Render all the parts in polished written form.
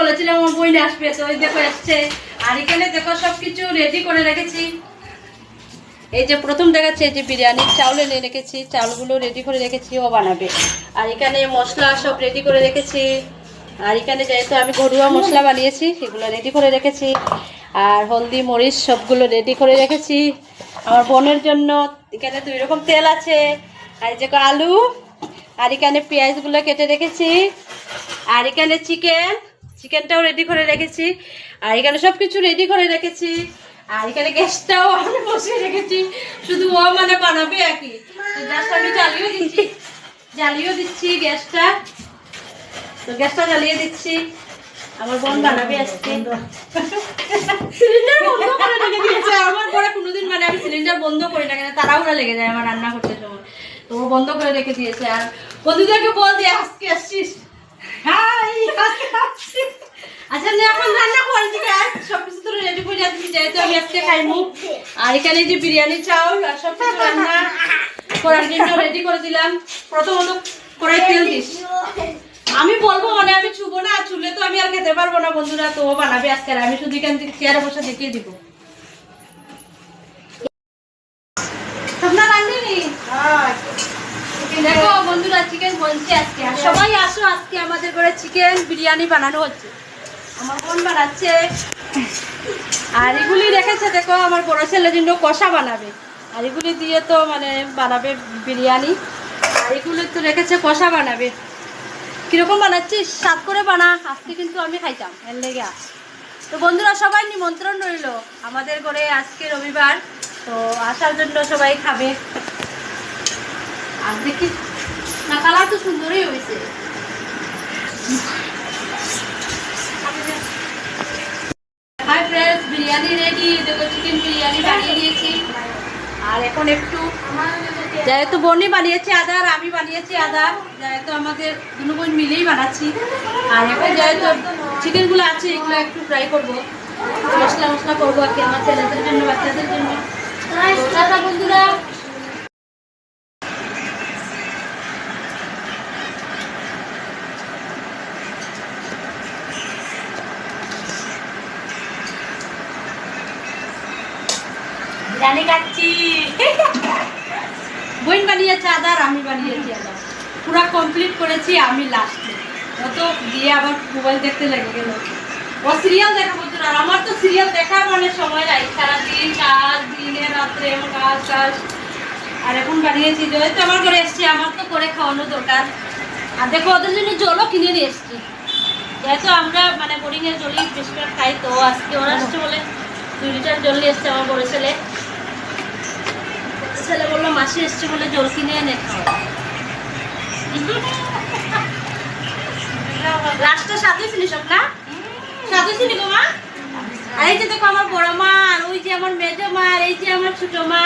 বলেছিলাম আমার বইনে আসবে, তো ওই দেখো এসছে। আর এখানে দেখো সবকিছু রেডি করে রেখেছি। এই যে প্রথম দেখাচ্ছে, এই যে বিরিয়ানির চাউল এনে রেখেছি, চাউলগুলো রেডি করে রেখেছি, ও বানাবে। আর এখানে মশলা সব রেডি করে রেখেছি। আর এখানে যেহেতু আমি ঘরোয়া মশলা বানিয়েছি, সেগুলো রেডি করে রেখেছি। আর হলদি মরিচ সবগুলো রেডি করে রেখেছি আমার বোনের জন্য। এখানে 2 রকম তেল আছে। আর এই যে আলু, আর এখানে পেঁয়াজগুলো কেটে রেখেছি। আর এখানে চিকেনটাও রেডি করে রেখেছি। আর এখানে সব কিছু রেডি করে রেখেছি। আর এখানে গ্যাসটাও আমি বসিয়ে রেখেছি, শুধু ও মানে বানাবে আর কি। তো গ্যাসটা আমি জ্বালিয়ে দিচ্ছি গ্যাসটা। তো গ্যাসটা জ্বালিয়ে দিচ্ছি, আমার বোন বানাবে আজকে। সিলিন্ডার বন্ধ করে রেখে দিয়েছে আমার পরে। কোনোদিন মানে আমি সিলিন্ডার বন্ধ করি না, কেন তাড়াহুড়া লেগে যায় আমার রান্না করতে সময়। তো ও বন্ধ করে রেখে দিয়েছে। আর বন্ধুদেরকে বল যে আজকে আসছিস। আচ্ছা এখন রান্না করে দিকে সবকিছু তো রেডি করে যাচ্ছি, যেহেতু আমি আজকে খাইমু। আর এখানে যে বিরিয়ানি চাউল আর সব কিছু রান্না করার জন্য রেডি করে দিলাম। প্রথমত কড়াই তেল দিস। আমি বলবো মানে আমি ছুবো না, ছুলে তো আমি আর খেতে পারবো না বন্ধুরা। তো বানাবে আজকে, আমি শুধু এখান থেকে চেয়ারে বসে দেখিয়ে দিব। দেখো বন্ধুরা, চিকেন বলছে আজকে। আর সবাই আসো, আজকে আমাদের ঘরে চিকেন বিরিয়ানি বানানো হচ্ছে, আমার বোন বানাচ্ছে। আর এগুলি রেখেছে দেখো, আমার বড় ছেলের জন্য কষা বানাবে। আর এগুলি দিয়ে তো মানে বানাবে বিরিয়ানি। আর এগুলি তো রেখেছে কষা বানাবে। কিরকম বানাচ্ছিস? স্বাদ করে বানা, আজকে কিন্তু আমি খাইতাম এর লেগে। তো বন্ধুরা সবাই নিমন্ত্রণ রইল আমাদের ঘরে, আজকে রবিবার। তো আসার জন্য সবাই খাবে। আর দেখি না, কালার তো সুন্দরই হয়েছে। Hi friends, biryani ready. দেখো চিকেন বিরিয়ানি বানিয়ে দিয়েছি। আর এখন একটু, যেহেতু বোনই বানিয়েছে আদা আর আমি বানিয়েছি আদা, যেহেতু আমাদের দুনো বোন মিলেই বানাচ্ছি। আর এখন যেহেতু চিকেনগুলো আছে, এগুলো একটু ফ্রাই করবো, মশলা করবো আর কি, আমার ছেলেদের জন্য, বাচ্চাদের জন্য। টাটা বন্ধুরা। বিরিয়ানি খাচ্ছি। বোন বানিয়েছে আদা আর আমি বানিয়েছি আদা, পুরো কমপ্লিট করেছি আমি লাস্টে। অত দিয়ে আবার মোবাইল দেখতে লেগে গেল। ও সিরিয়াল দেখা বলতো। আর আমার তো সিরিয়াল দেখার মানে সময় নাই, সারাদিন কাজ, দিনে রাত্রে কাজ। আর এখন বানিয়েছি, যেহেতু আমার ঘরে এসছি, আমার তো করে খাওয়ানো দরকার। আর দেখো ওদের জন্য জলও কিনে নিয়ে এসছি, যেহেতু আমরা মানে বোরিংয়ের জলই বেশিরভাগ খাই। তো আজকে ওরা আসছে বলে 2 লিটার জল নিয়ে এসছে আমার বড় ছেলে। বললো মাসি এসছে বলে জল কিনে এনে খাওয়া। লাস্টে সাথে ছিলি সব না, সাথে ছিলি গো মা। আর এই যে দেখো আমার বড় মা, আর ওই যে আমার মেজ মা, আর এই যে আমার ছোট মা,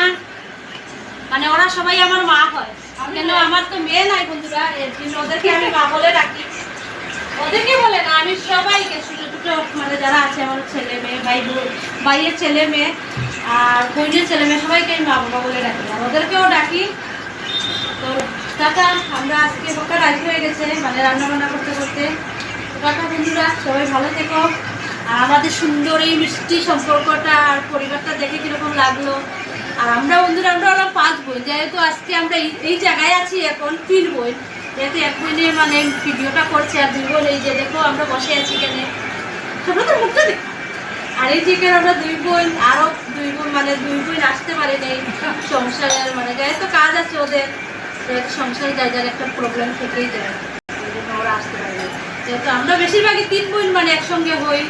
মানে ওরা সবাই আমার মা হয়। কেন আমার তো মেয়ে নাই বন্ধুরা, এর জন্য ওদেরকে আমি মা বলে রাখি। ওদেরকে বলে না, আমি সবাইকে ছোট ছোট মানে যারা আছে আমার ছেলে মেয়ে, ভাইয়ের ছেলে মেয়ে আর বোনের ছেলে মেয়ে, সবাইকে আমি মা বাবা বলে ডাকি। আর ওদেরকেও ডাকি। তো টাটা, আমরা আজকে বকা রাইট হয়ে গেছে মানে রান্না বান্না করতে করতে। টাটা বন্ধুরা, সবাই ভালো থেকো। আর আমাদের সুন্দর এই মিষ্টি সম্পর্কটা আর পরিবারটা দেখে কিরকম লাগলো। আর আমরা বন্ধুরা, আমরা হলাম 5 বোন, যেহেতু আজকে আমরা এই জায়গায় আছি এখন 3 বোন, যেহেতু 1 বোনে মানে ভিডিওটা করছে। আর 2 বোন, এই যে দেখো আমরা বসে আছি এখানে, ছোটো তো মুখটা দেখো। আর এই যে এখানে আমরা 2 বোন, আরো 2 বোন মানে 2 বোন আসতে পারে নেই সংসারের, মানে যেহেতু কাজ আছে ওদের, যেহেতু সংসারে যার একটা প্রবলেম থেকেই যায়, ওরা আসতে পারে না। যেহেতু আমরা বেশিরভাগই 3 বোন মানে একসঙ্গে হই।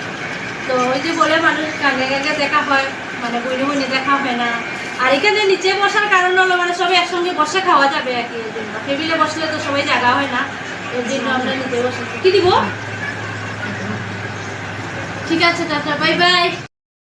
তো ওই যে বলে মানুষ গাঙ্গে গাঙ্গে দেখা হয়, মানে বইনে বইনে দেখা হয় না। আর এখানে নিচে বসার কারণ হলো মানে সবাই একসঙ্গে বসে খাওয়া যাবে আর কি। এই জন্য টেবিলে বসলে তো সবাই জায়গা হয় না, এর জন্য আমরা নিচে বসে। কি দিব? ঠিক আছে, টাটা, বাই বাই।